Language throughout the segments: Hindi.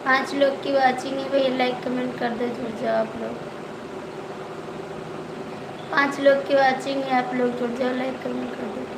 5 लोग की वाचिंग है भैया, लाइक कमेंट कर दो, जुड़ जाओ आप लोग। 5 लोग की वाचिंग है, आप लोग जुड़ जाओ, लाइक कमेंट कर दो प्लीज।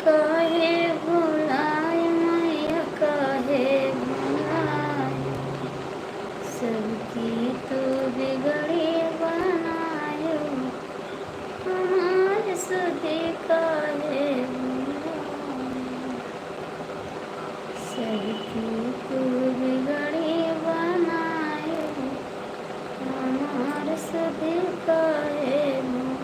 काहे बुलाए मैया, काहे बुलाए, सबकी तो बिगड़ी बनायो, हमारे सुधी काहे बुलाए, सबकी तो बिगड़ी बनायो, हमारे सुधी काहे बुलाए,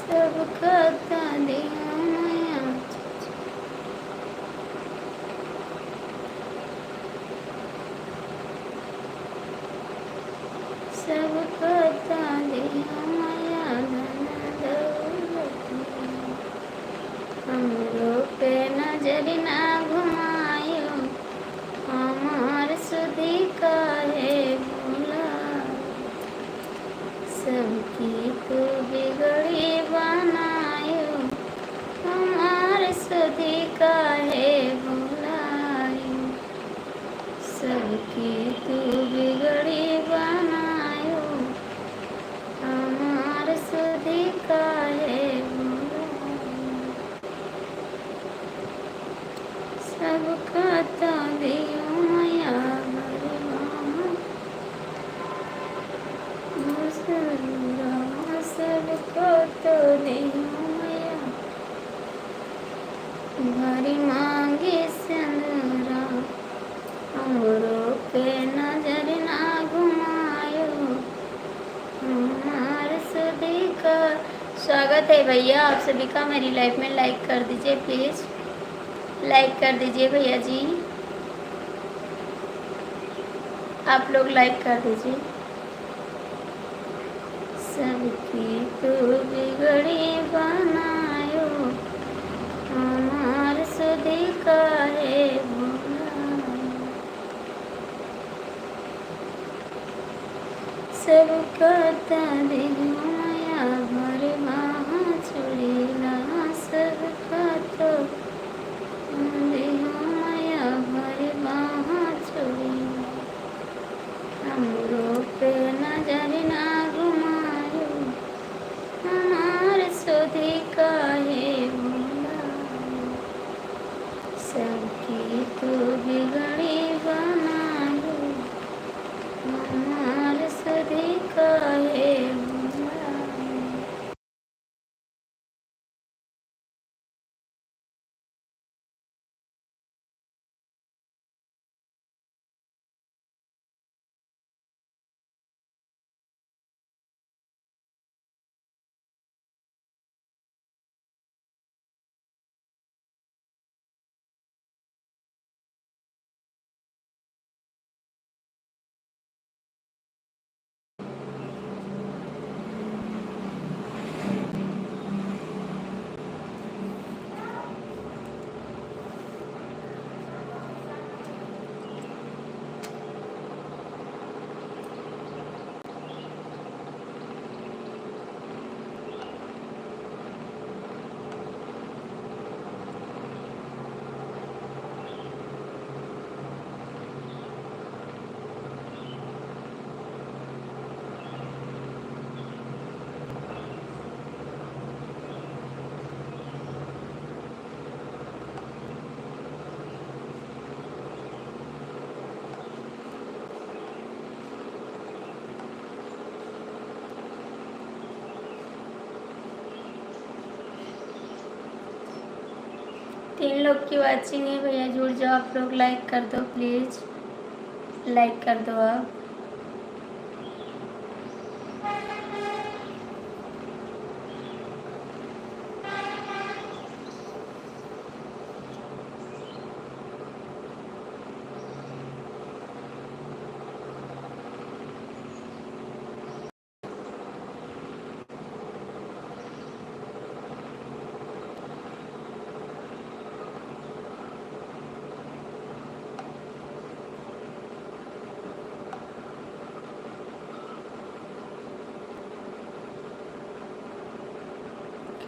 सब खाता दिया मैया, सब खाता दिया मैया, धन दौलत हमरो पे नजर ना घुमायो, हमार सुधी काहे बुलाए, सबकी तो बिगड़ी बनायो, हमार सुधी काहे बुलायो, सबकी तो बिगड़ी बनायो, हमार सुधी काहे बुलायो, सब खाता दियो मैया, सबको तो दियो मैया, भरी मांगे सिंदूरा, हमरो पे नजर ना घुमायो, हमार सभी का। स्वागत है भैया आप सभी का मेरी लाइफ में। लाइक कर दीजिए प्लीज़, लाइक कर दीजिए भैया जी, आप लोग लाइक कर दीजिए। सबकी तो बिगड़ी बनायो, हमार सुधी सब करता देखो माया भरे बाहा छोड़ेला सब तो देखो माया भरे बाहा छोड़ेला हमरो पे नजर ना घुमायो हमार सोधी काहे बुलायो सबकी तो बिगड़ी बनायो हमार सोधी काहे बुलायो। तीन लोग की वाचिंग है भैया, जुड़ जाओ आप लोग, लाइक कर दो प्लीज़, लाइक कर दो आप।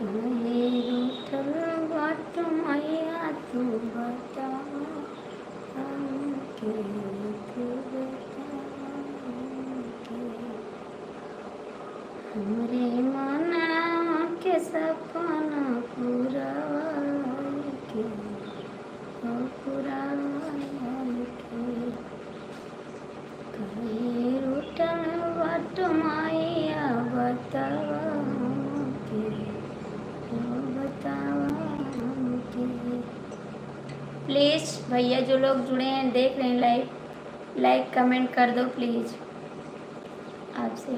रूठल बाट मैया तू बतावा हमके, तू बतावा हमके। हमरे मना के सपना पुरावा के, ओ पुरावा के। कहीं रूठल बाट मैया बतावा हमके, प्लीज़ भैया जो लोग जुड़े हैं देख रहे हैं लाइव, लाइक कमेंट कर दो प्लीज़ आपसे।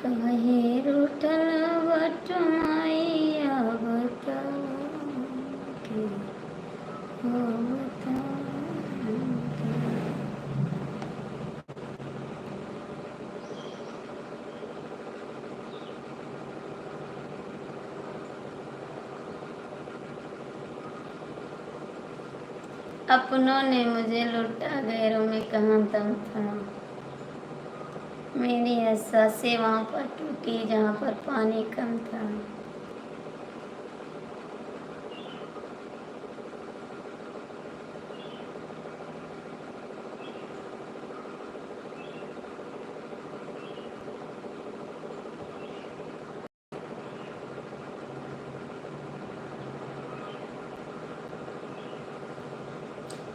कहे रूठल बट मैया बतावा के, ओ बतावा के। अपनों ने मुझे लूटा गैरों में कहाँ दम था, मेरी एहसासें वहाँ पर टूटी जहाँ पर पानी कम था।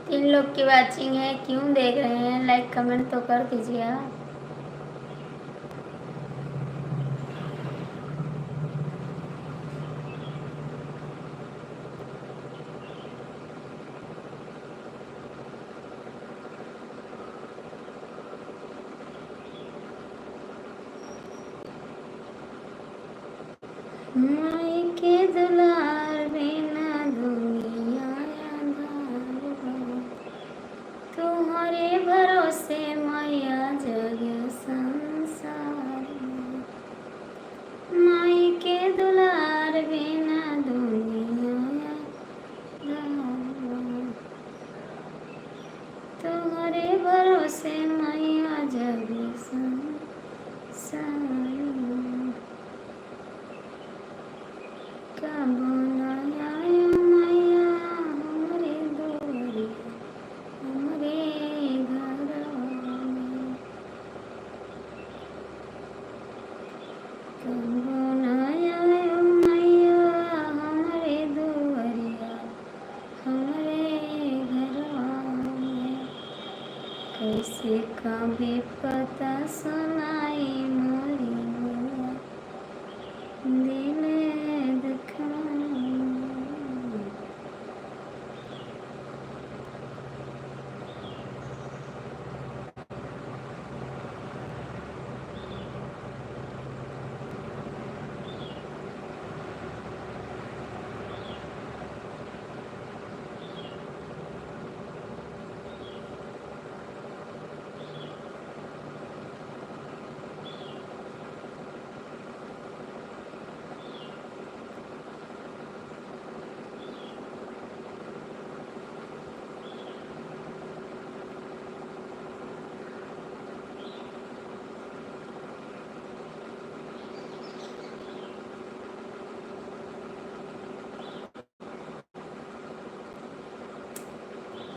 तीन लोग की वाचिंग है, क्यों देख रहे हैं, लाइक कमेंट तो कर दीजिए आप। माई के दुलार बिना दुनिया अंधार बा, तुम्हारे भरोसे मैया जग संसार बा। माई के दुलार बिना दुनिया अंधार बा, तुम्हारे भरोसे कबो न आयो मैया हमरे दुआरिया हमरे घरवा में। कबो न आयो मैया हमरे दुआरिया हमरे घरवा में। कैसे कभी पता सुनाई मोरी मैया दिल दुखाई।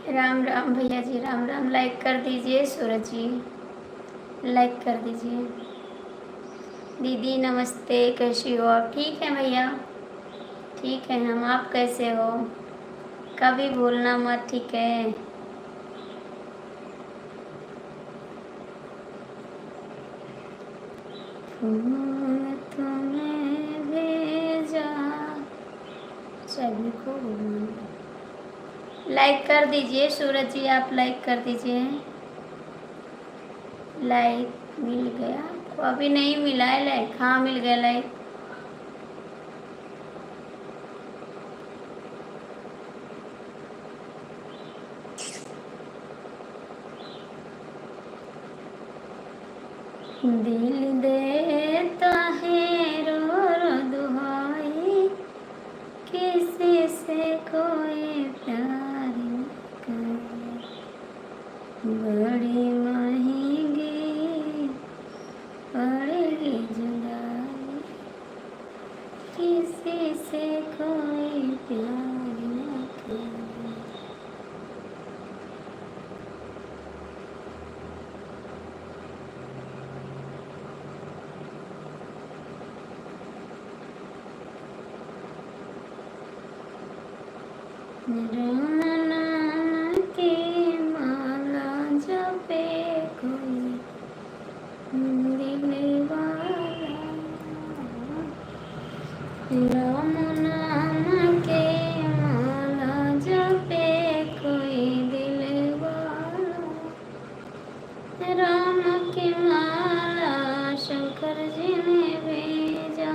राम राम भैया जी, राम राम। लाइक कर दीजिए सूरज जी, लाइक कर दीजिए। दीदी नमस्ते, कैसी हो आप? ठीक है भैया, ठीक है हम। आप कैसे हो? कभी भूलना मत, ठीक है? फूल तुम्हें भेजा सभी को। लाइक कर दीजिए सूरज जी, आप लाइक कर दीजिए। लाइक मिल गया आपको? अभी नहीं मिला है लाइक। हाँ मिल गया लाइक। दिल देता है रो रो दुहाई, किसी से कोई प्यार न करे। बड़ी महंगी पड़ेगी जुदाई, किसी से कोई प्यार न करे। राम नाम की माला जपे कोई दिल वाला। राम नाम के माला जपे कोई दिल वाला। राम की माला शंकर जी ने भेजा,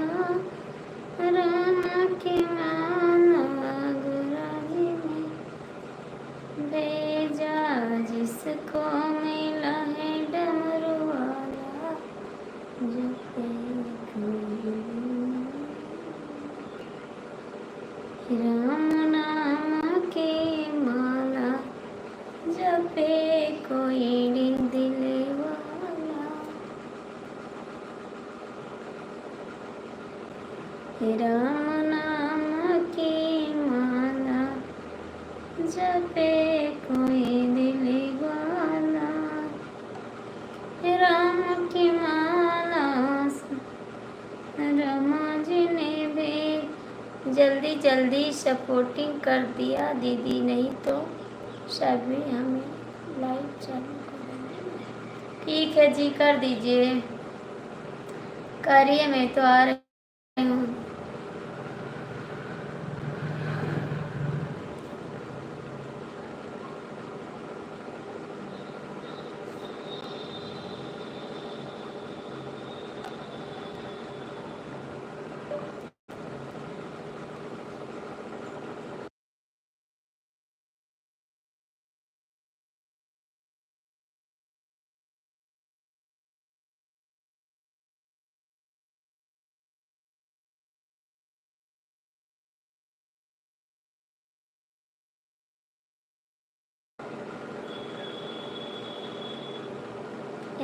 राम की माला गुरु जी ने भेजा। जिसको मिला है डमरू वाला जपे कोई। राम नाम की माला जपे कोई दिल वाला। राम नाम की माला जपे कोई दिल वाला। राम की माला रमा जी ने भी जल्दी जल्दी सपोर्टिंग कर दिया दीदी, नहीं तो सभी हमें लाइक चालू कर। ठीक है जी, कर दीजिए, करिए, मैं तो आ रही हूँ।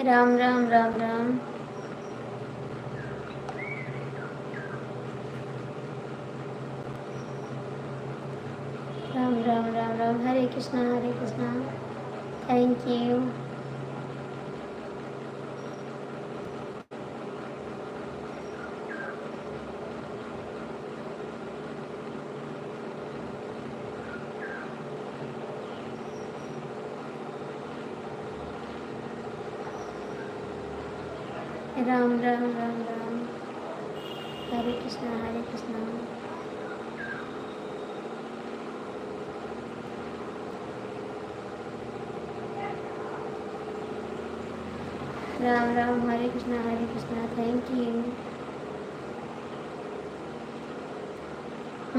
Ram Ram Ram Ram. Ram Ram Ram Ram, Hare Krishna Hare Krishna. Thank you. Ram Ram Ram Ram, Hare Krishna Hare Krishna. Ram Ram, Hare Krishna, thank you.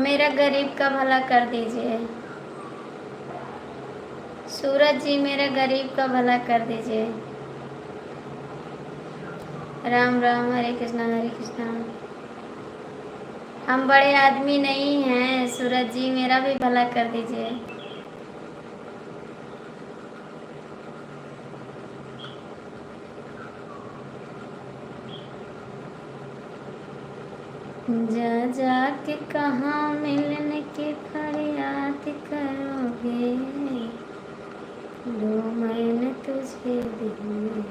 मेरा गरीब का भला कर दीजिए सूरज जी, मेरा गरीब का भला कर दीजिए। राम राम, हरे कृष्णा हरे कृष्णा। हम बड़े आदमी नहीं हैं सूरज जी, मेरा भी भला कर दीजिए। जा जा के कहाँ मिलने की फरियाद करोगे, लो मैंने तुझे दिल में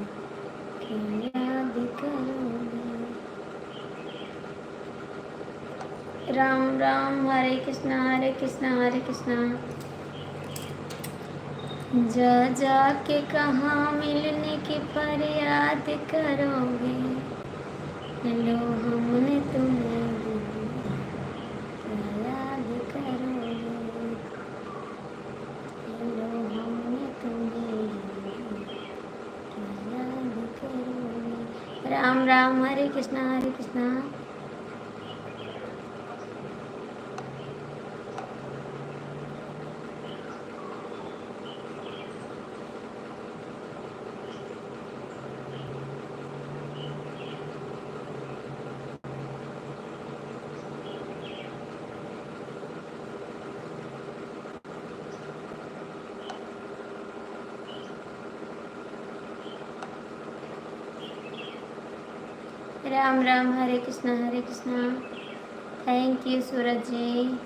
क्या याद करोगे। राम राम, हरे कृष्णा हरे कृष्णा हरे कृष्णा। जा जा के कहाँ मिलने की फरियाद करोगे, लो हमने तुम्हें क्या याद करोगे, लो हमने तुम्हें क्या याद करोगे। राम राम, हरे कृष्णा हरे कृष्णा। राम राम, हरे कृष्णा हरे कृष्णा। थैंक यू सूरज जी।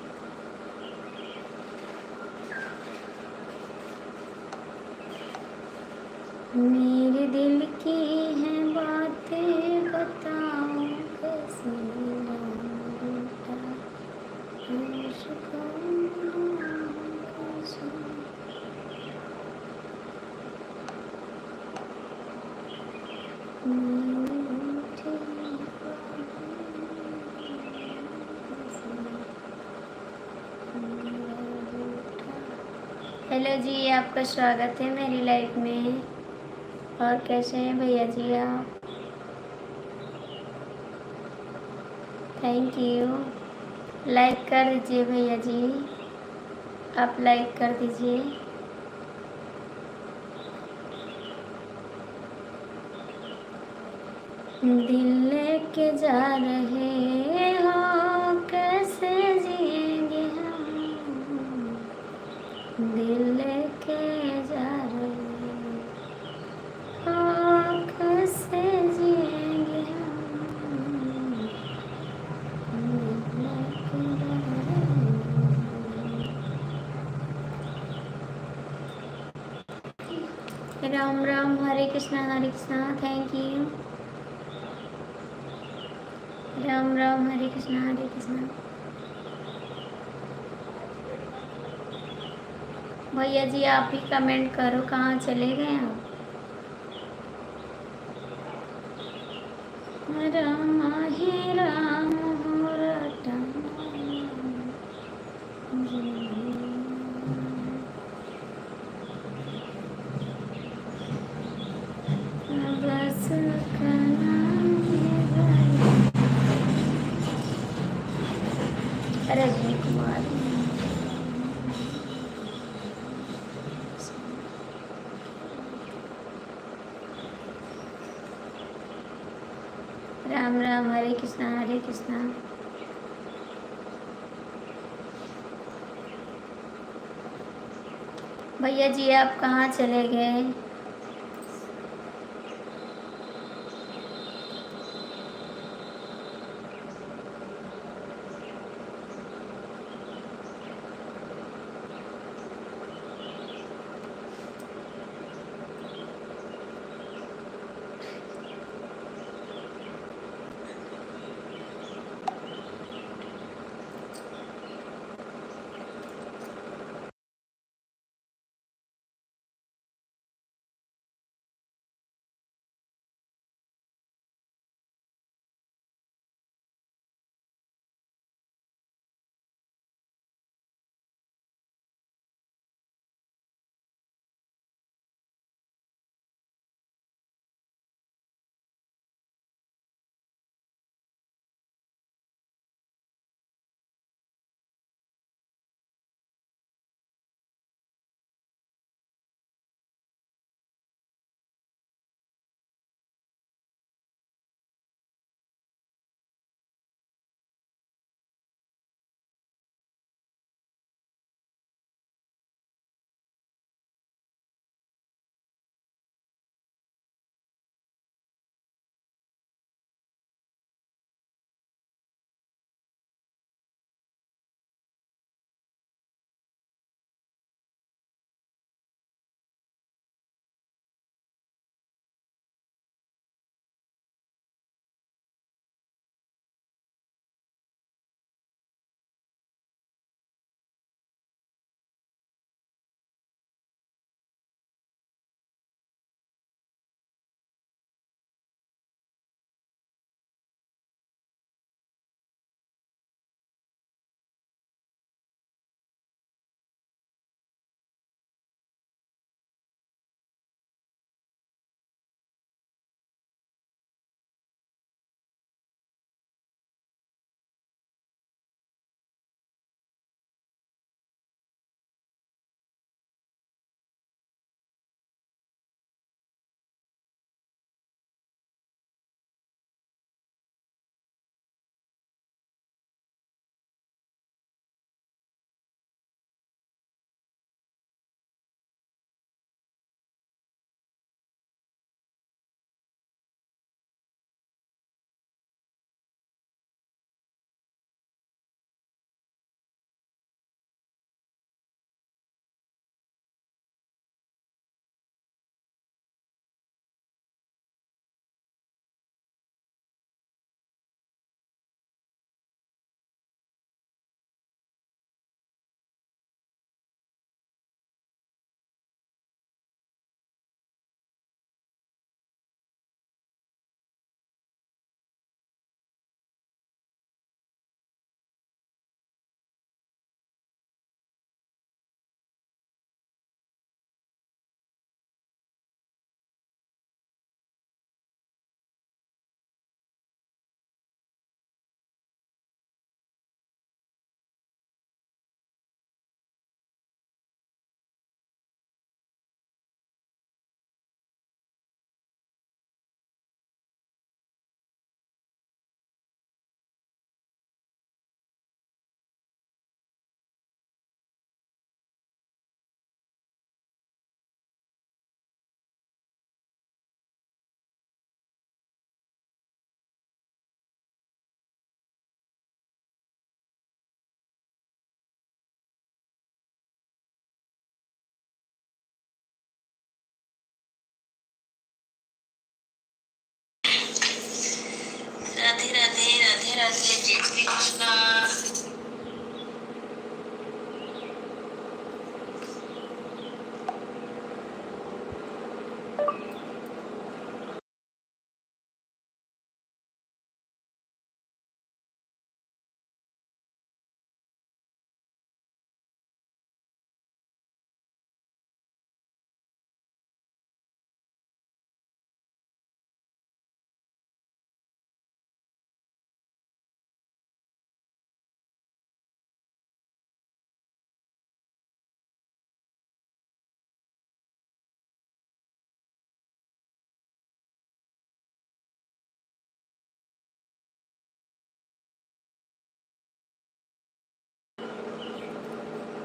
मेरे दिल की हैं बातें बताओ, कैसे राम रूठा, आशिकों कैसे। हेलो जी, आपका स्वागत है मेरी लाइफ में। और कैसे हैं भैया जी आप? Thank you. लाइक कर दीजिए भैया जी, आप लाइक कर दीजिए। दिल लेके जा रहे हो, कैसे जिएंगे हम, दिल लेके जा रहे हो, कैसे जिएंगे हम, दिल लेके जा रहे। Ram Ram, Hare Krishna thank you. राम राम, हरे कृष्णा हरे कृष्णा। भैया जी आप ही कमेंट करो, कहाँ चले गए आप? राम ही राम हो रटा, बस का नाम है रजनी कुमार। राम राम, हरे कृष्णा हरे कृष्णा। भैया जी आप कहाँ चले गए?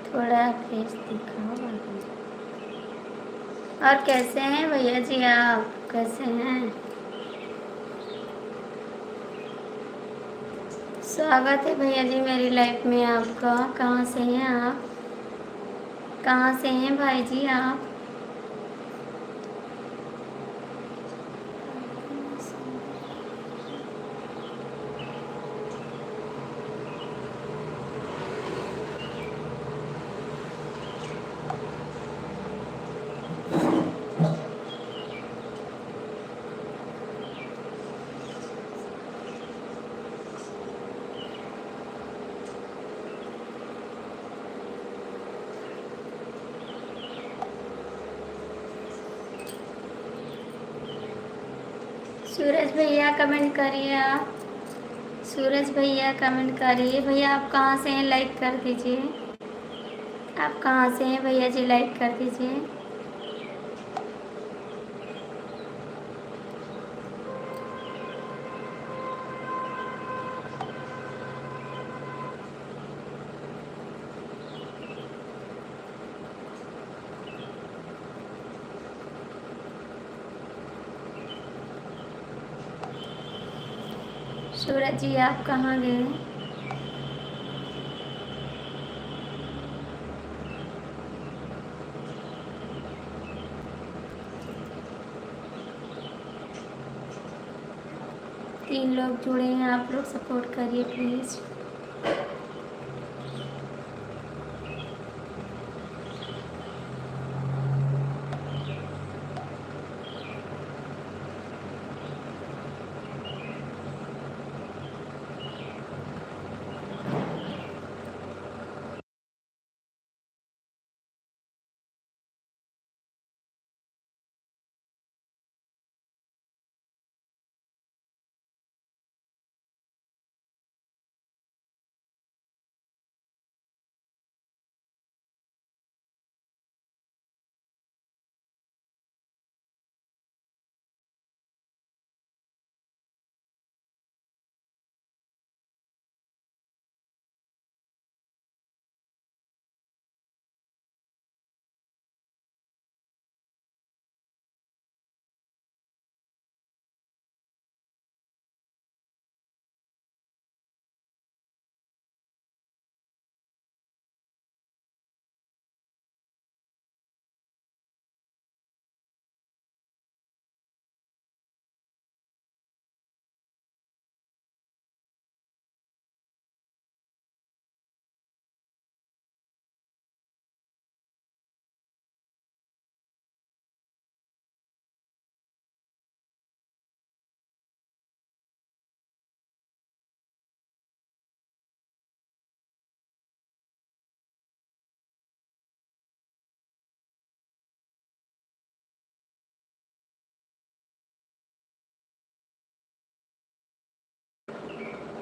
थोड़ा फेस दिखाओ। और कैसे हैं भैया जी, आप कैसे हैं? स्वागत है भैया जी मेरी लाइफ में आपका। कहाँ से हैं आप? कहाँ से हैं भाई जी आप? सूरज भैया कमेंट करिए आप। सूरज भैया कमेंट करिए। भैया आप कहाँ से हैं, लाइक कर दीजिए। आप कहाँ से हैं भैया जी, लाइक कर दीजिए। सूरज जी आप कहाँ गए? तीन लोग जुड़े हैं, आप लोग सपोर्ट करिए प्लीज़।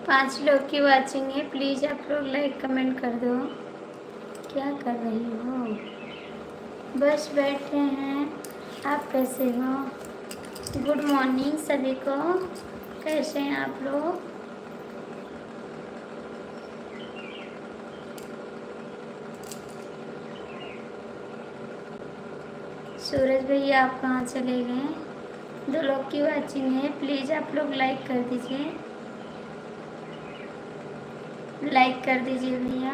पांच लोग की वाचिंग है, प्लीज़ आप लोग लाइक कमेंट कर दो। क्या कर रही हो? बस बैठे हैं। आप कैसे हो? गुड मॉर्निंग सभी को। कैसे हैं आप लोग? सूरज भैया आप कहाँ चले गए? दो लोग की वाचिंग है, प्लीज़ आप लोग लाइक कर दीजिए। लाइक कर दीजिए भैया।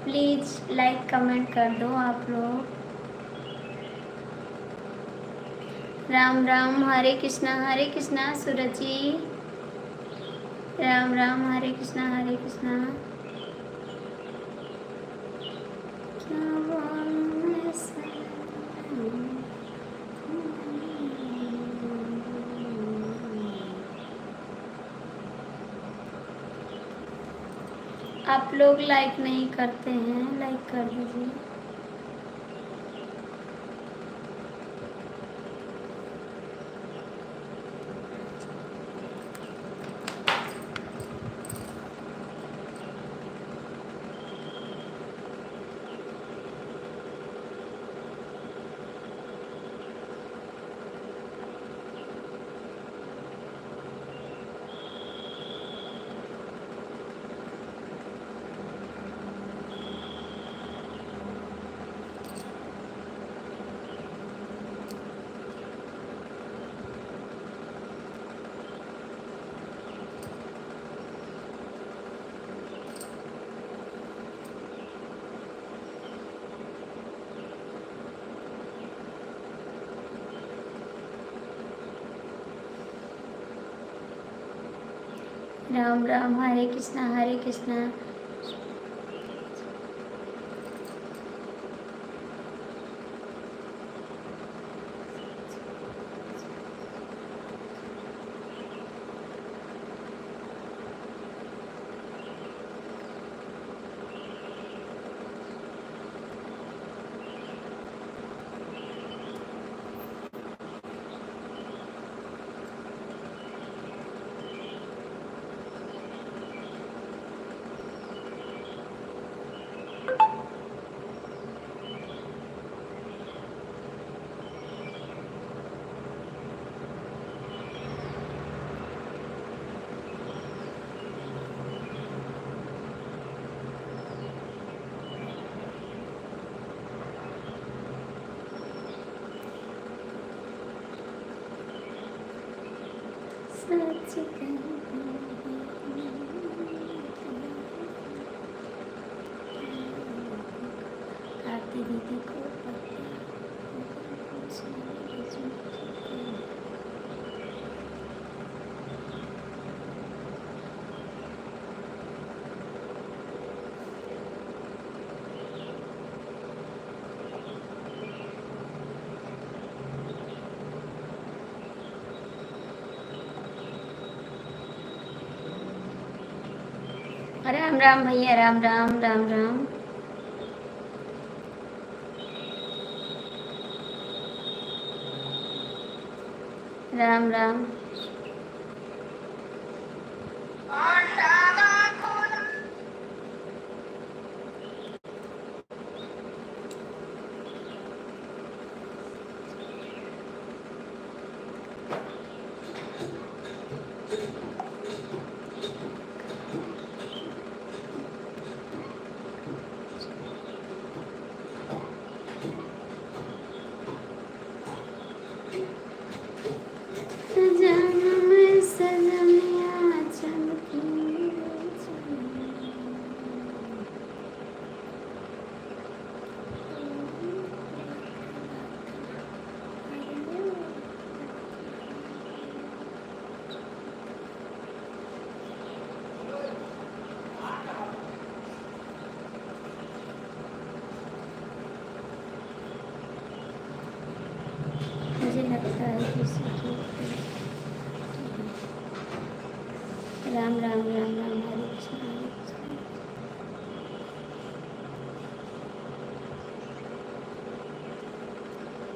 प्लीज़ लाइक कमेंट कर दो आप लोग। राम राम, हरे कृष्णा सूरज जी। राम राम, हरे कृष्णा हरे कृष्णा। क्या बोलूं मैं सनम। आप लोग लाइक नहीं करते हैं, लाइक कर दीजिए। राम राम, हरे कृष्णा हरे कृष्णा। सच आरती दीदी को राम राम भैया, राम राम राम राम। राम राम। जन्म सजनिया चमकी मुझे लगता है किसी की। राम राम राम राम, हरे कृष्णा हरे कृष्णा।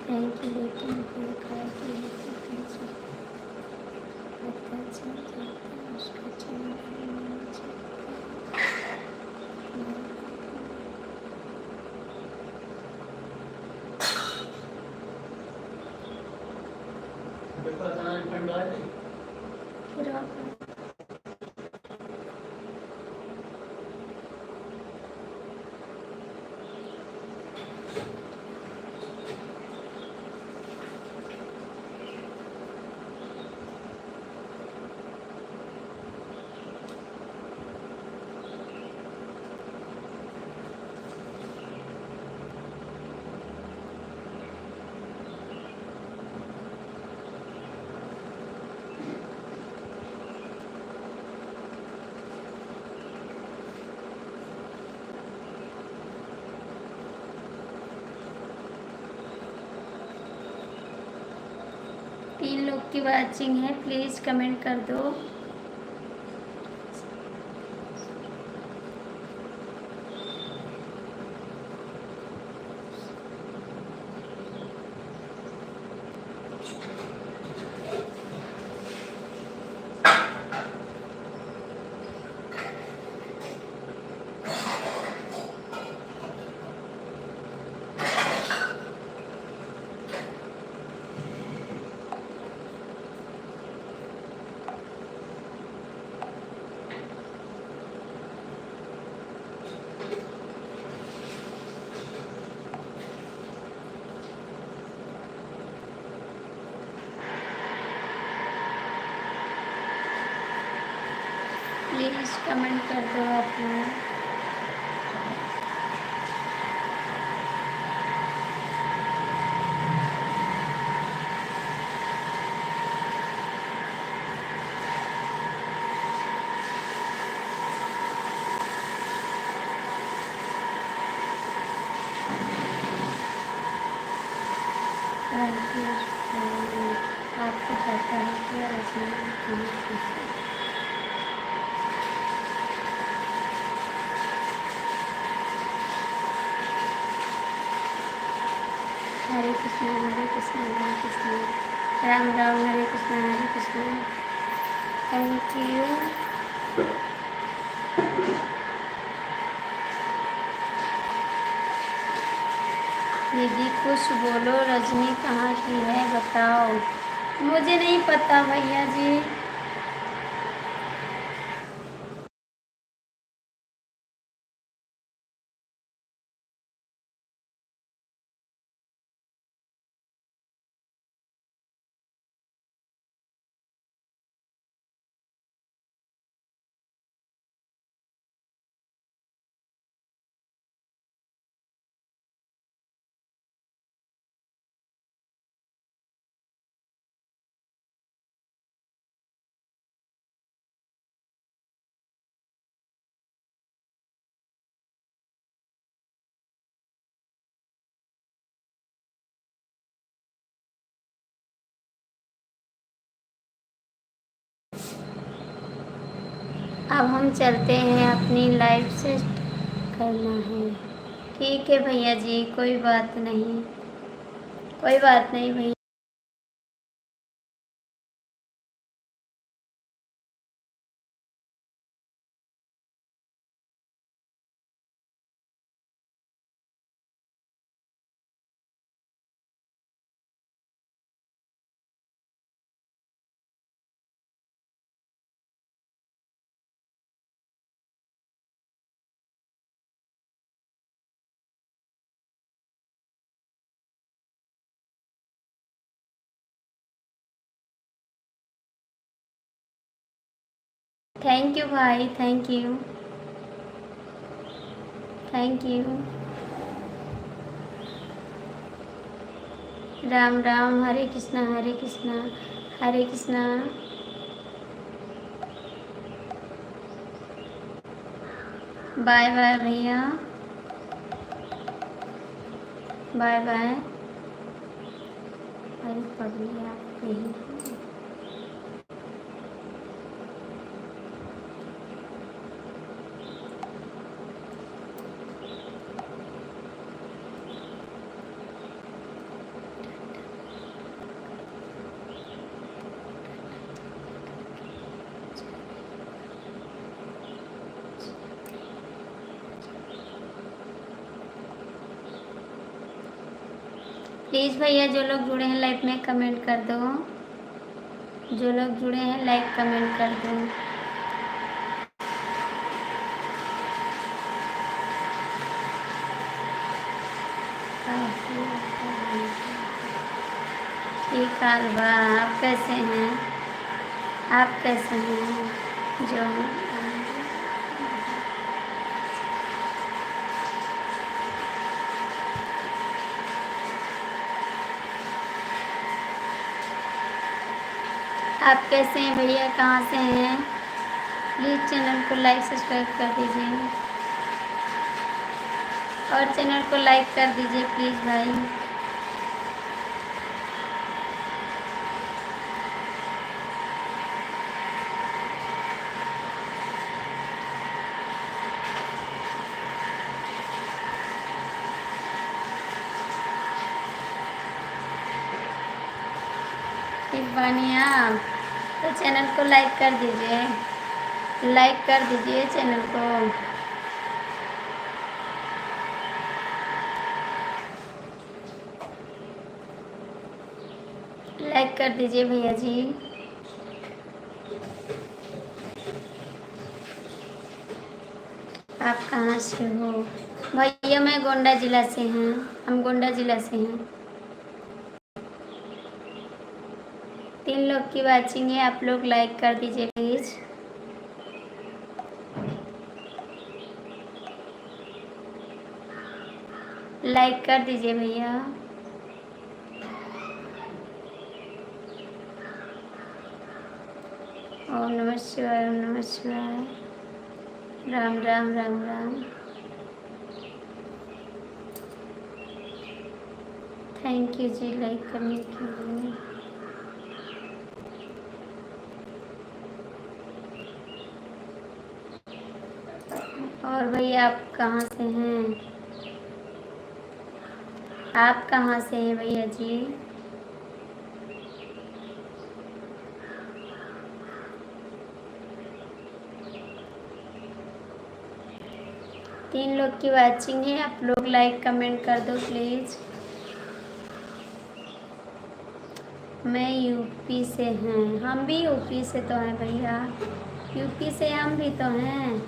थैंक यू बेटी, मुझे खाया के लिए पता चल जाता है उसका फिर आप 3 लोग की वाचिंग है, प्लीज़ कमेंट कर दो। प्लीज़ कमेंट कर दो आप लोग। आपको पता है क्या रचना। हरे कृष्णा हरे कृष्णा हरे कृष्णा, राम राम, हरे कृष्णा। Thank you. दीदी कुछ बोलो, रजनी कहाँ की है बताओ। मुझे नहीं पता भैया जी। अब हम चलते हैं, अपनी लाइफ सेट करना है। ठीक है भैया जी, कोई बात नहीं, कोई बात नहीं भैया। थैंक यू भाई, thank you, thank you. Ram Ram, Hare Krishna Hare Krishna Hare Krishna. Bye bye भैया, बाय बाय। अरे पढ़ लिया आप यही। प्लीज़ भैया जो लोग जुड़े हैं लाइव में कमेंट कर दो, जो लोग जुड़े हैं लाइक कमेंट कर दो। ठीक है, आप कैसे हैं, आप कैसे हैं जो आप कैसे हैं भैया, कहाँ से हैं। प्लीज़ चैनल को लाइक सब्सक्राइब कर दीजिए और चैनल को लाइक कर दीजिए प्लीज़ भाई। इरफानिया, तो चैनल को लाइक कर दीजिए, लाइक कर दीजिए चैनल को। लाइक कर दीजिए भैया जी। आप कहाँ से हो भैया? मैं गोंडा ज़िला से हैं, हम गोंडा ज़िला से हैं। 3 लोग की वाचिंग है, आप लोग लाइक कर दीजिए प्लीज़। लाइक कर दीजिए भैया। ओम नमः शिवाय, ओम नमः शिवाय। Ram Ram Ram Ram. Thank you ji like करने के लिए। और भैया आप कहाँ से हैं? आप कहाँ से हैं भैया जी? तीन लोग की वाचिंग है, आप लोग लाइक कमेंट कर दो प्लीज़। मैं यूपी से हैं, हम भी यूपी से तो हैं भैया, यूपी से हम भी तो हैं।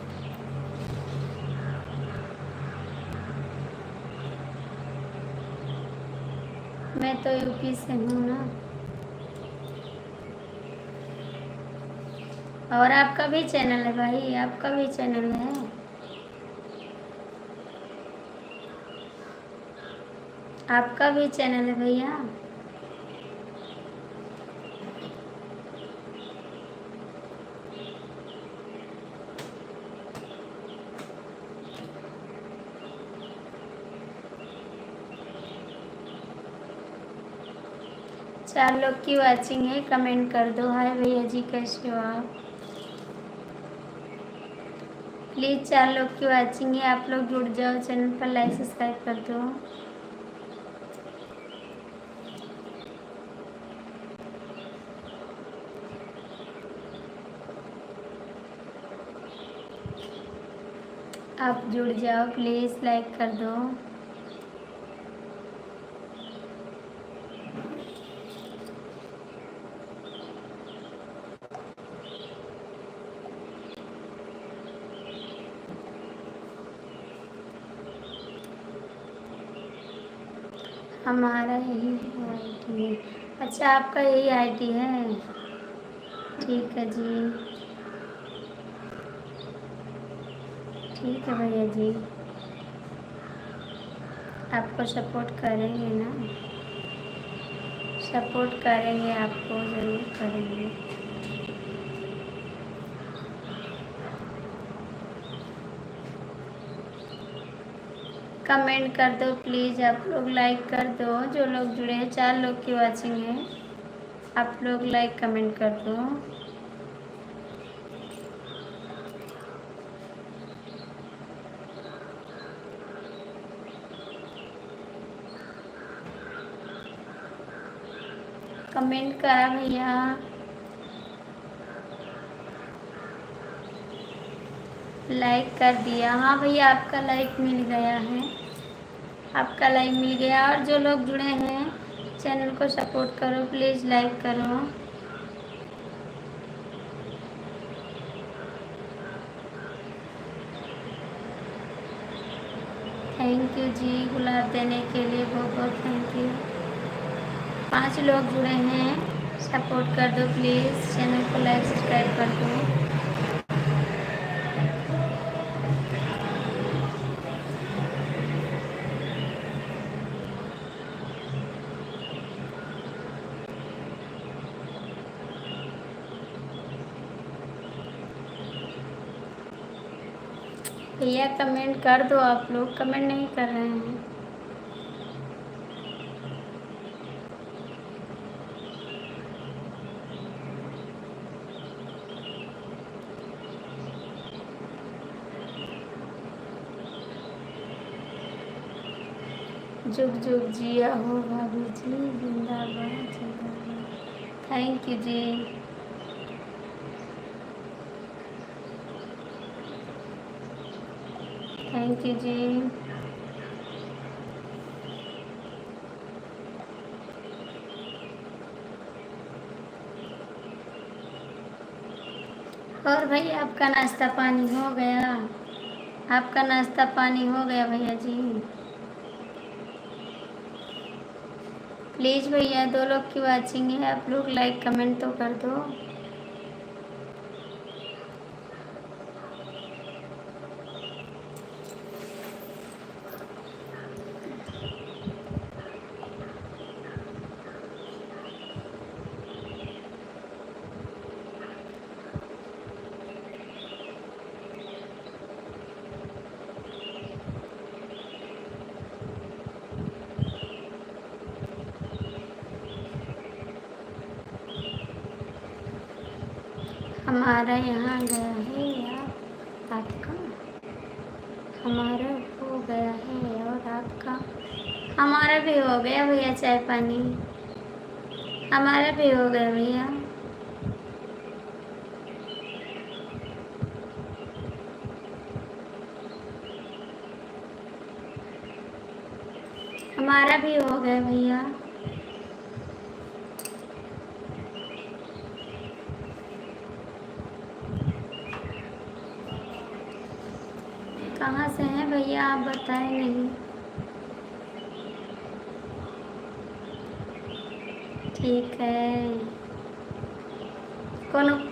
मैं तो यूपी से हूँ ना। और आपका भी चैनल है भाई, आपका भी चैनल है। आपका भी चैनल है भैया। चार लोग की वाचिंग है, कमेंट कर दो। हाय भैया जी, कैसे हो आप? प्लीज़ 4 लोग की वाचिंग है, आप लोग जुड़ जाओ, चैनल पर लाइक सब्सक्राइब कर दो। आप जुड़ जाओ प्लीज़, लाइक कर दो। हमारा यही आईडी है। अच्छा, आपका यही आईडी है, ठीक है जी, ठीक है भैया जी। आपको सपोर्ट करेंगे ना, सपोर्ट करेंगे, आपको ज़रूर करेंगे। कमेंट कर दो प्लीज़, आप लोग लाइक कर दो। जो लोग जुड़े हैं, 4 लोग की वाचिंग है, आप लोग लाइक कमेंट कर दो। कमेंट करा भैया। लाइक कर दिया, हाँ भैया आपका लाइक मिल गया है, आपका लाइक मिल गया। और जो लोग जुड़े हैं, चैनल को सपोर्ट करो प्लीज़, लाइक करो। थैंक यू जी, गुलाब देने के लिए बहुत बहुत थैंक यू। 5 लोग जुड़े हैं, सपोर्ट कर दो प्लीज़, चैनल को लाइक सब्सक्राइब कर दो। भैया कमेंट कर दो, आप लोग कमेंट नहीं कर रहे हैं। जुग जुग जिया हो भाभी जी, जिंदाबाद जिंदाबाद। थैंक यू जी। थैंक यू जी। और भैया आपका नाश्ता पानी हो गया? आपका नाश्ता पानी हो गया भैया जी? प्लीज़ भैया 2 लोग की वाचिंग है, आप लोग लाइक कमेंट तो कर दो। हमारा यहाँ गया है आपका? हमारा हो गया है और आपका? हमारा भी हो गया भैया चाय पानी। हमारा भी हो गया भैया। हमारा भी हो गया भैया। कहाँ से हैं भैया आप बताए नहीं। ठीक है।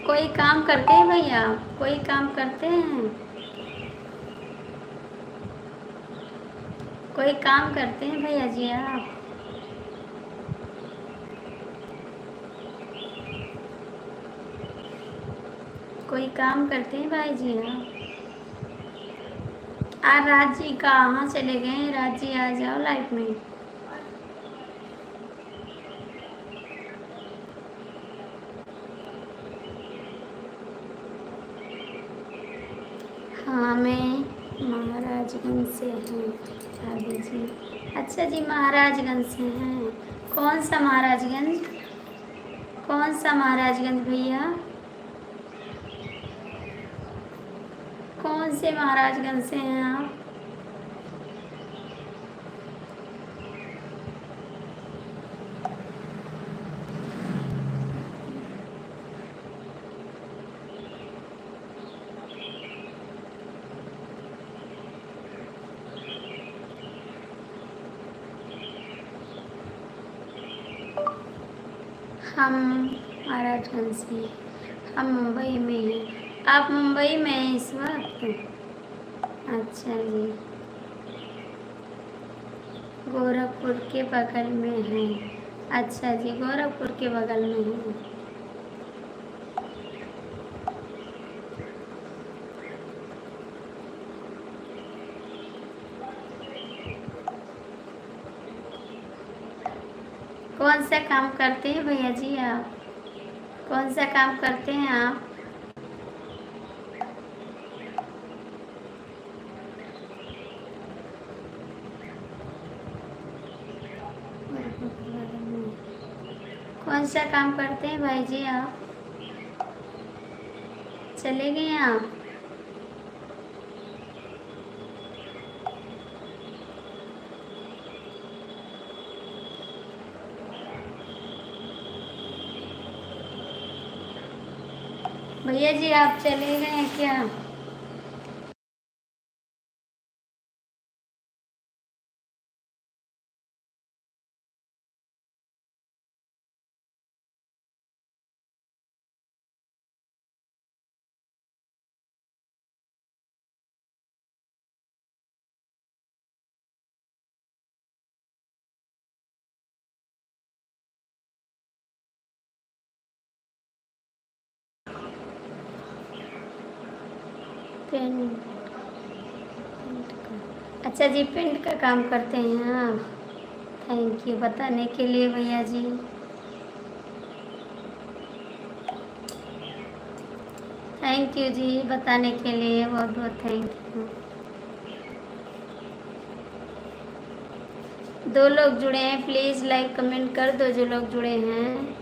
कोई काम करते हैं भैया? कोई काम करते हैं? कोई काम करते हैं भैया जी आप? कोई काम करते हैं भाई जी आप? राज जी कहाँ चले गए हैं? राज जी आ जाओ लाइफ में। हाँ मैं महाराजगंज से हूँ भाभी जी। अच्छा जी महाराजगंज से हैं। कौन सा महाराजगंज? कौन सा महाराजगंज भैया? कौन से महाराजगंज से हैं आप? हम महाराजगंज से। हम मुंबई में हैं। आप मुंबई में हैं इस वक्त? अच्छा जी। गोरखपुर के बगल में हैं। अच्छा जी गोरखपुर के बगल में हैं। कौन सा काम करते हैं भैया जी आप? कौन सा काम करते हैं आप? कौन सा काम करते हैं भाई जी आप? चले गए हैं आप? भैया जी आप चले गए हैं क्या? पेंट का। अच्छा जी पेंट का काम करते हैं आप? थैंक यू बताने के लिए भैया जी। थैंक यू जी बताने के लिए बहुत बहुत थैंक यू। 2 लोग जुड़े हैं प्लीज़ लाइक कमेंट कर दो जो लोग जुड़े हैं।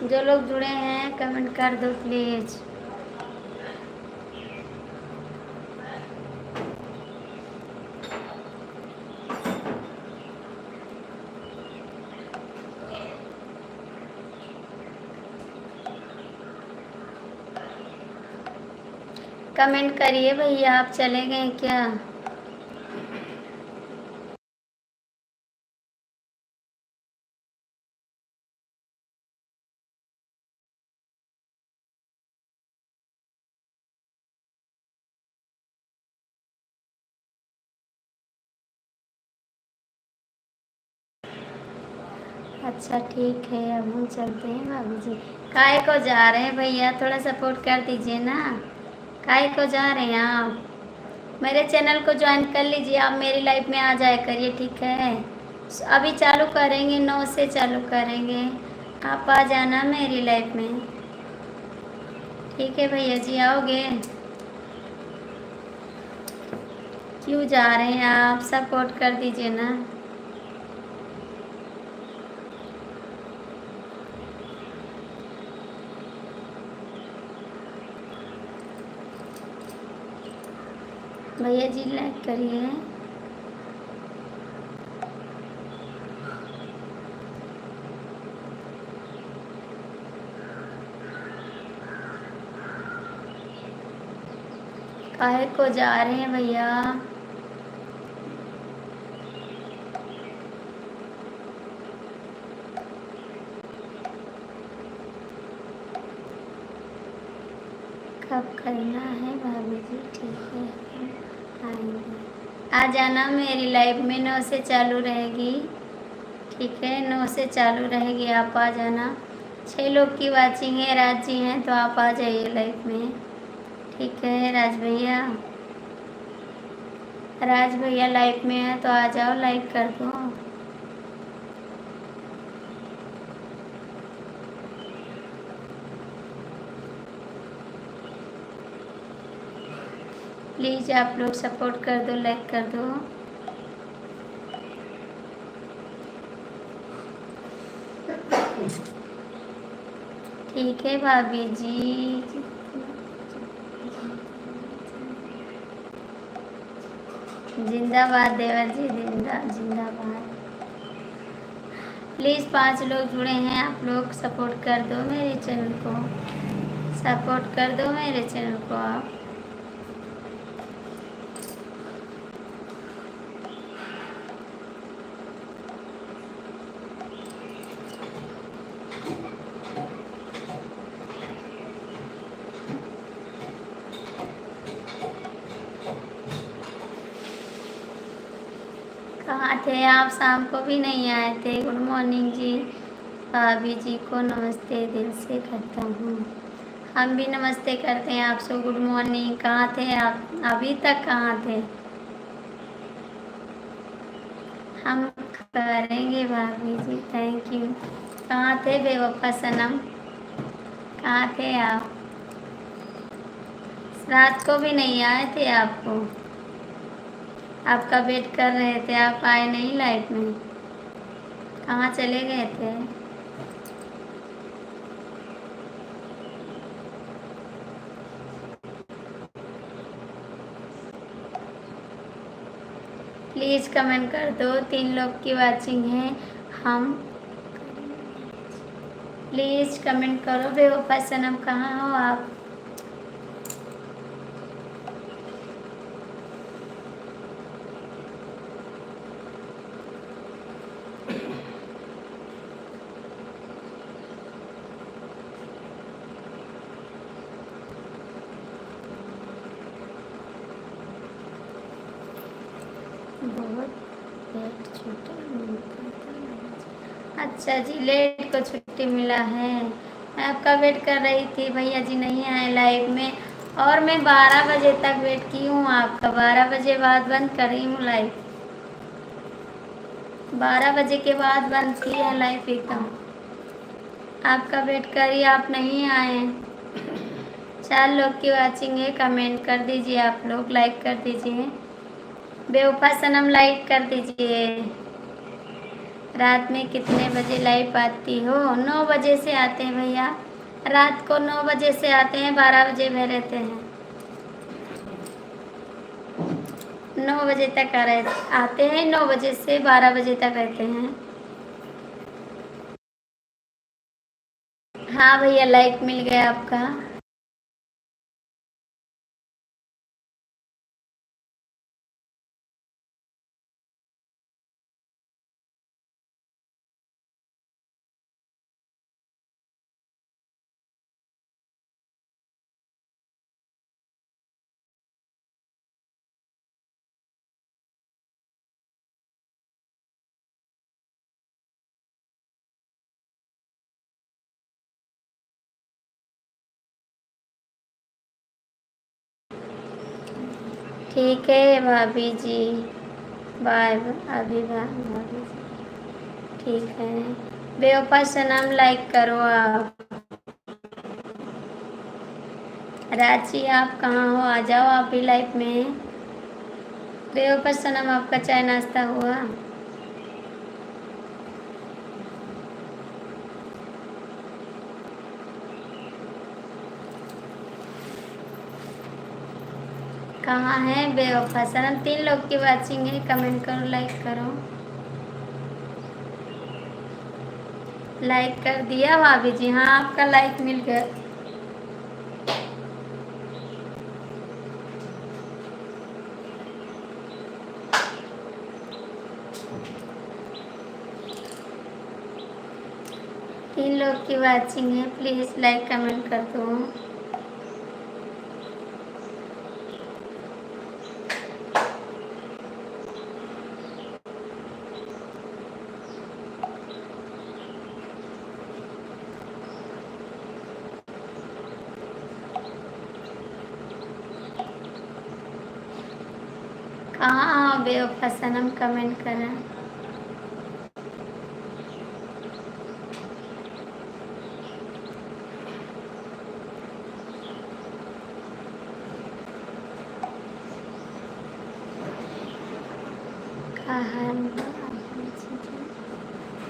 जो लोग जुड़े हैं कमेंट कर दो प्लीज़। कमेंट करिए भैया, आप चले गए क्या? अच्छा ठीक है, अब हम चलते हैं भाभी जी। काय को जा रहे हैं भैया, थोड़ा सपोर्ट कर दीजिए ना। काय को जा रहे हैं आप? मेरे चैनल को ज्वाइन कर लीजिए, आप मेरी लाइफ में आ जाया करिए, ठीक है? अभी चालू करेंगे, 9 से चालू करेंगे। आप आ जाना मेरी लाइफ में, ठीक है भैया जी? आओगे? क्यों जा रहे हैं आप? सपोर्ट कर दीजिए ना। भैया जी लाइक करिए। काहे को जा रहे हैं भैया? कब करना है भाभी जी? ठीक है, हम आएंगे। आ जाना मेरी लाइफ में, 9 से चालू रहेगी, ठीक है? 9 से चालू रहेगी, आप आ जाना। 6 लोग की वाचिंग है, राज जी हैं तो आप आ जाइए लाइफ में, ठीक है? राज भैया, राज भैया लाइफ में है तो आ जाओ, लाइक कर दो। प्लीज़ आप लोग सपोर्ट कर दो, लाइक कर दो। ठीक है भाभी जी। जिंदाबाद देवर जी, जिंदाबाद। प्लीज़ 5 लोग जुड़े हैं, आप लोग सपोर्ट कर दो मेरे चैनल को, सपोर्ट कर दो मेरे चैनल को आप। कहाँ थे आप? शाम को भी नहीं आए थे। गुड मॉर्निंग जी। भाभी जी को नमस्ते दिल से करता हूँ। हम भी नमस्ते करते हैं आपसे, गुड मॉर्निंग। कहाँ थे आप? अभी तक कहाँ थे? हम करेंगे भाभी जी, थैंक यू। कहाँ थे बेवफा सनम? कहाँ थे आप? रात को भी नहीं आए थे आपको, आपका वेट कर रहे थे, आप आए नहीं लाइफ में। कहाँ चले गए थे? प्लीज़ कमेंट कर दो, 3 लोग की वाचिंग है। हम प्लीज़ कमेंट करो। बेवफा सनम कहाँ हो आप? बहुत लेट छुट्टी मिलता था। अच्छा जी, लेट को छुट्टी मिला है। मैं आपका वेट कर रही थी, भैया जी नहीं आए लाइव में, और मैं 12 बजे तक वेट की हूँ आपका। 12 बजे बाद बंद करी हूँ लाइव, 12 बजे के बाद बंद की है लाइव एकदम। आपका वेट करी, आप नहीं आए। 4 लोग की वाचिंग है, कमेंट कर दीजिए आप लोग, लाइक कर दीजिए। बेवफा सनम लाइक कर दीजिए। रात में कितने बजे लाइव आती हो? 9 बजे से आते हैं भैया, रात को 9 बजे से आते हैं, 12 बजे में रहते हैं। 9 बजे तक आते हैं, 9 बजे से 12 बजे तक रहते हैं। हाँ भैया, लाइक मिल गया आपका। ठीक है भाभी जी, बाय। अभी भाभी जी ठीक है। बेवफा सनम लाइक करो आप। रांची आप कहाँ हो? आ जाओ आप भी लाइफ में। बेवफा सनम आपका चाय नाश्ता हुआ? कहाँ है बेवफा सनम? 3 लोग की वाचिंग है, कमेंट करो, लाइक करो। लाइक कर दिया भाभी जी? हाँ, आपका लाइक मिल गया। तीन लोग की वाचिंग है, प्लीज लाइक कमेंट कर दो। कहाँ बेवफा सनम? कमेंट करें।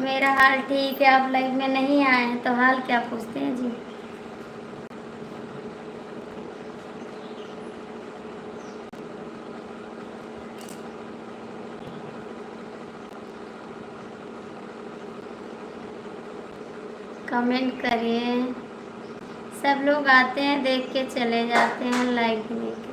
मेरा हाल ठीक है, आप लाइव में नहीं आए हैं तो हाल क्या पूछते हैं जी? कमेंट करिए। सब लोग आते हैं, देख के चले जाते हैं, लाइक नहीं के।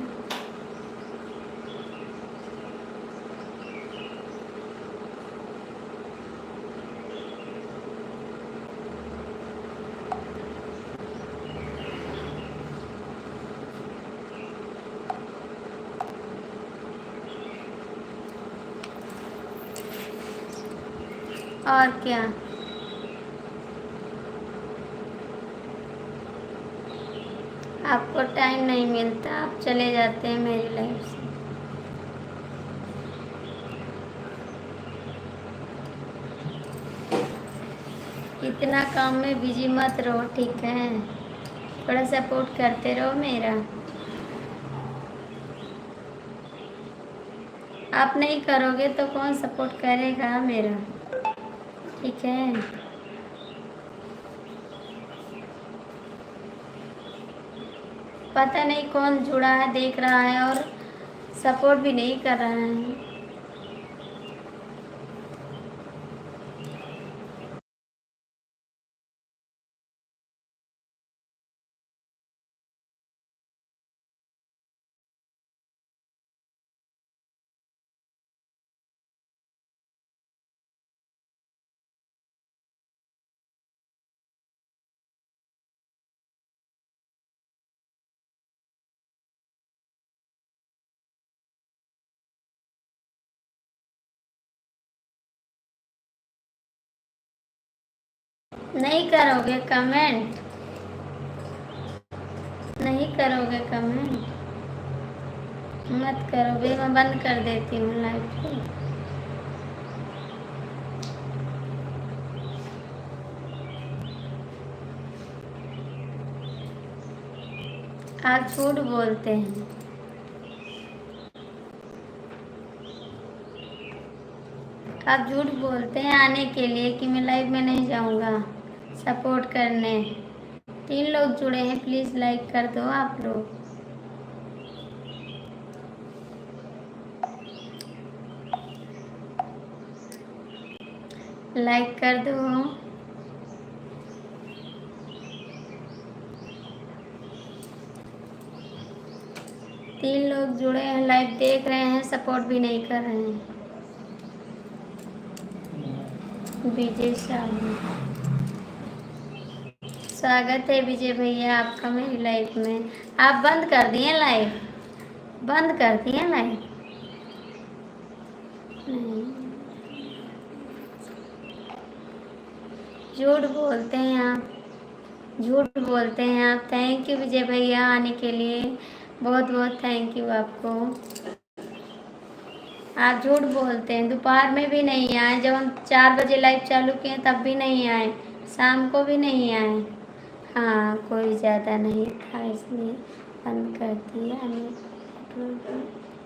और क्या? आपको टाइम नहीं मिलता, आप चले जाते हैं मेरी लाइफ से। इतना काम में बिजी मत रहो, ठीक है? थोड़ा सपोर्ट करते रहो मेरा। आप नहीं करोगे तो कौन सपोर्ट करेगा मेरा? ठीक है। पता नहीं कौन जुड़ा है, देख रहा है और सपोर्ट भी नहीं कर रहा है। नहीं करोगे कमेंट? नहीं करोगे कमेंट? मत करो बे, मैं बंद कर देती हूँ लाइव। आप झूठ बोलते हैं। आप झूठ बोलते हैं आने के लिए कि मैं लाइव में नहीं जाऊंगा सपोर्ट करने। 3 लोग जुड़े हैं, प्लीज़ लाइक कर दो आप लोग। लाइक कर दो। 3 लोग जुड़े हैं, लाइव देख रहे हैं, सपोर्ट भी नहीं कर रहे हैं। विजय साहू, स्वागत है विजय भैया आपका मेरी लाइफ में। आप बंद कर दिए लाइव, बंद कर दिए लाइव। नहीं, झूठ बोलते हैं आप, झूठ बोलते हैं आप। थैंक यू विजय भैया आने के लिए, बहुत बहुत थैंक यू आपको। आप झूठ बोलते हैं, दोपहर में भी नहीं आए, जब हम 4 बजे लाइव चालू किए तब भी नहीं आए, शाम को भी नहीं आए। हाँ कोई ज़्यादा नहीं था इसलिए बंद कर दिया।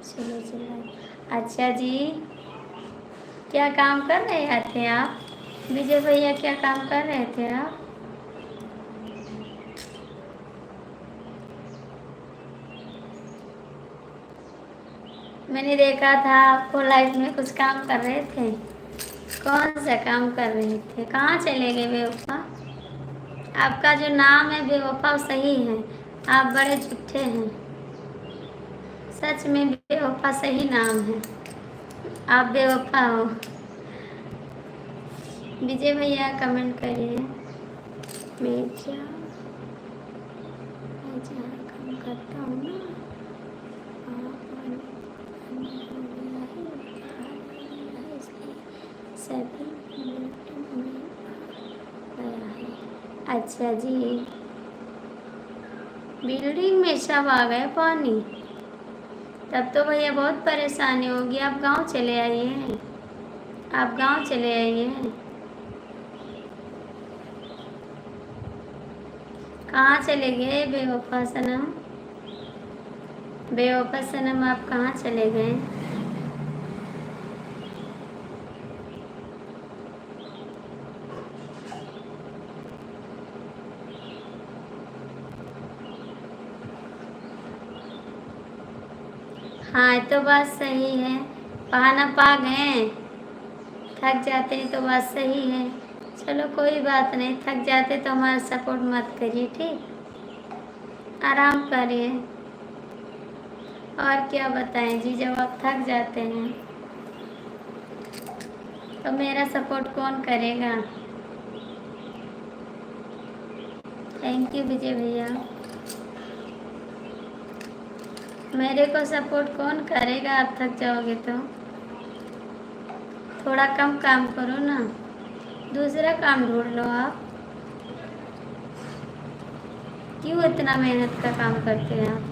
चलो चलो। अच्छा जी, क्या काम कर रहे थे आप विजय भैया, क्या काम कर रहे थे आप? मैंने देखा था आपको लाइफ में कुछ काम कर रहे थे। कौन सा काम कर रहे थे? कहाँ चले गए बेवफा? आपका जो नाम है बेवफा सही है, आप बड़े झूठे हैं। सच में बेवफा सही नाम है, आप बेवफा हो। विजय भैया कमेंट करिए। मैं जहाँ काम करता हूँ ना, सभी मिनट में गया है। अच्छा जी, बिल्डिंग में सब आ गए पानी, तब तो भैया बहुत परेशानी होगी। आप गांव चले आइए, आप गांव चले आइए। कहाँ चले गए बेवफा सनम? बेवफा सनम आप कहाँ चले गए? हाँ तो बात सही है, बहाना पा गए, थक जाते हैं तो बात सही है। चलो कोई बात नहीं, थक जाते तो हमारा सपोर्ट मत करिए, ठीक, आराम करिए। और क्या बताएं जी, जब आप थक जाते हैं तो मेरा सपोर्ट कौन करेगा? थैंक यू विजय भैया। मेरे को सपोर्ट कौन करेगा? आप थक जाओगे तो थोड़ा कम काम करो ना, दूसरा काम ढूंढ लो आप। क्यों इतना मेहनत का काम करते हैं आप?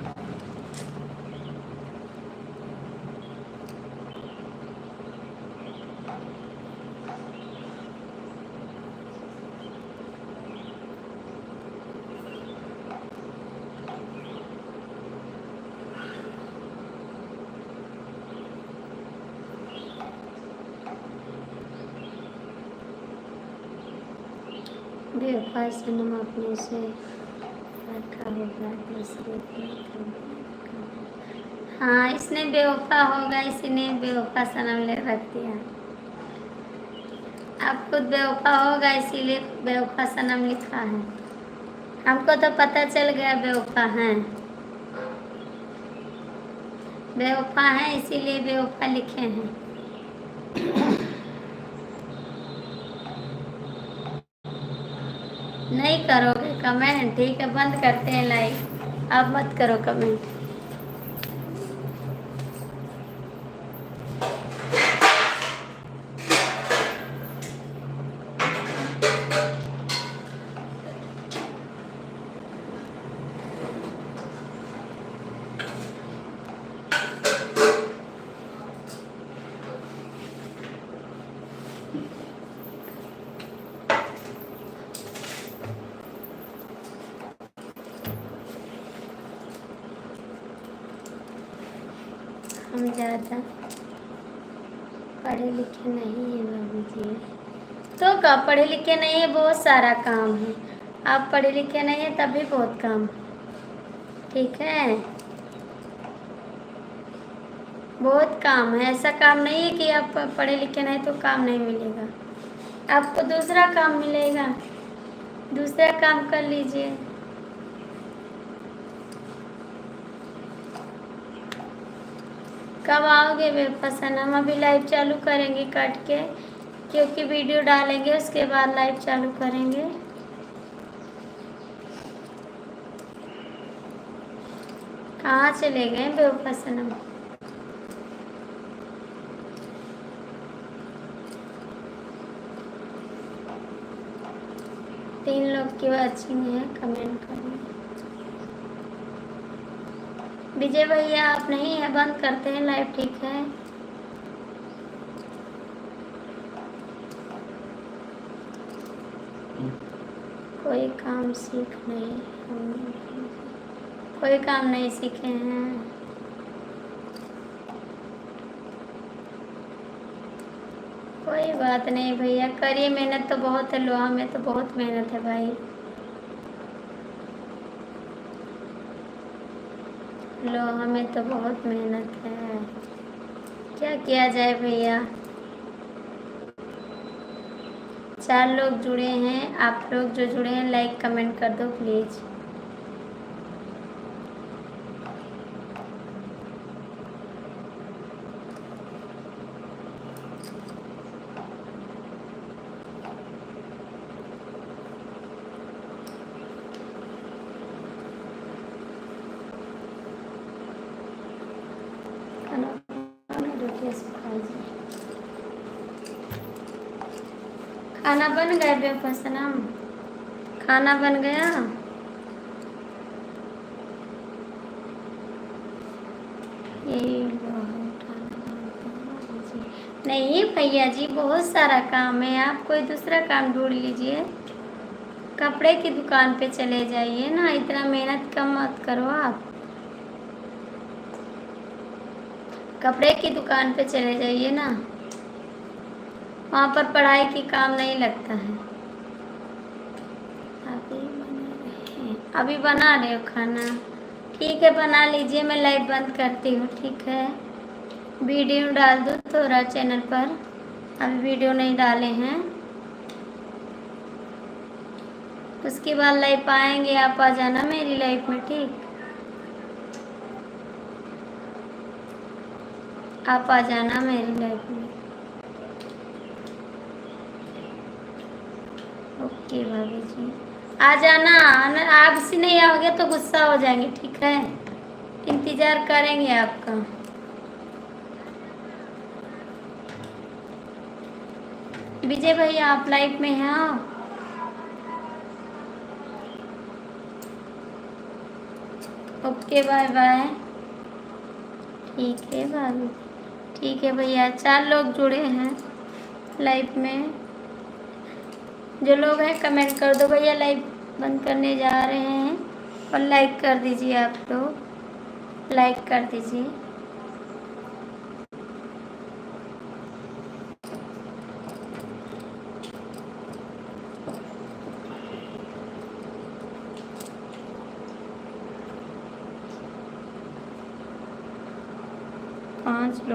बेवफा सनम अपने से रखा होगा दूसरे को। हाँ इसने बेवफा होगा, इसने बेवफा सनम ले रख दिया। आप खुद बेवफा होगा इसीलिए बेवफा सनम लिखा है। हमको तो पता चल गया बेवफा हैं, बेवफा हैं इसीलिए बेवफा लिखे हैं। नहीं करोगे कमेंट? ठीक है बंद करते हैं लाइव, आप मत करो कमेंट। हम ज़्यादा पढ़े लिखे नहीं है भाभी जी। तो कब पढ़े लिखे नहीं है, बहुत सारा काम है। आप पढ़े लिखे नहीं है तब भी बहुत काम, ठीक है, बहुत काम है। ऐसा काम नहीं है कि आप पढ़े लिखे नहीं तो काम नहीं मिलेगा, आपको दूसरा काम मिलेगा, दूसरा काम कर लीजिए। कब आओगे बेपसंद? हम अभी लाइव चालू करेंगे कट के, क्योंकि वीडियो डालेंगे उसके बाद लाइव चालू करेंगे। कहाँ चले गए बेपसंद? 3 लोग की वाचिंग है, कमेंट करें। विजय भैया आप नहीं है, बंद करते हैं लाइव, ठीक है। कोई काम सीख नहीं, कोई काम नहीं सीखे हैं। कोई बात नहीं भैया, करिए, मेहनत तो बहुत है, लोहा में तो बहुत मेहनत है भाई। लोहा में तो बहुत मेहनत है, क्या किया जाए भैया। 4 लोग जुड़े हैं, आप लोग जो जुड़े हैं लाइक कमेंट कर दो प्लीज़। खाना बन गया बेफसनम? खाना बन गया? नहीं भैया जी, बहुत सारा काम है, आप कोई दूसरा काम ढूंढ लीजिए। कपड़े की दुकान पे चले जाइए ना, इतना मेहनत कम मत करो आप। कपड़े की दुकान पे चले जाइए ना, वहाँ पर पढ़ाई की काम नहीं लगता है। अभी बना रहे हो खाना? ठीक है, बना लीजिए, मैं लाइव बंद करती हूँ, ठीक है। वीडियो डाल दो थोड़ा चैनल पर, अभी वीडियो नहीं डाले हैं, उसके बाद लाइव आएंगे, आप आ जाना मेरी लाइफ में, ठीक। आप आ जाना मेरी लाइफ में। ओके भाभी जी, आ जाना। आप से नहीं आओगे तो गुस्सा हो जाएंगे, ठीक है, इंतज़ार करेंगे आपका। विजय भैया आप लाइफ में हैं? Okay, bye bye. ठीक है भाभी, ठीक है भैया। 4 लोग जुड़े हैं लाइव में, जो लोग हैं कमेंट कर दो भैया, लाइव बंद करने जा रहे हैं। और लाइक कर दीजिए, आप लोग लाइक कर दीजिए। पाँच लोग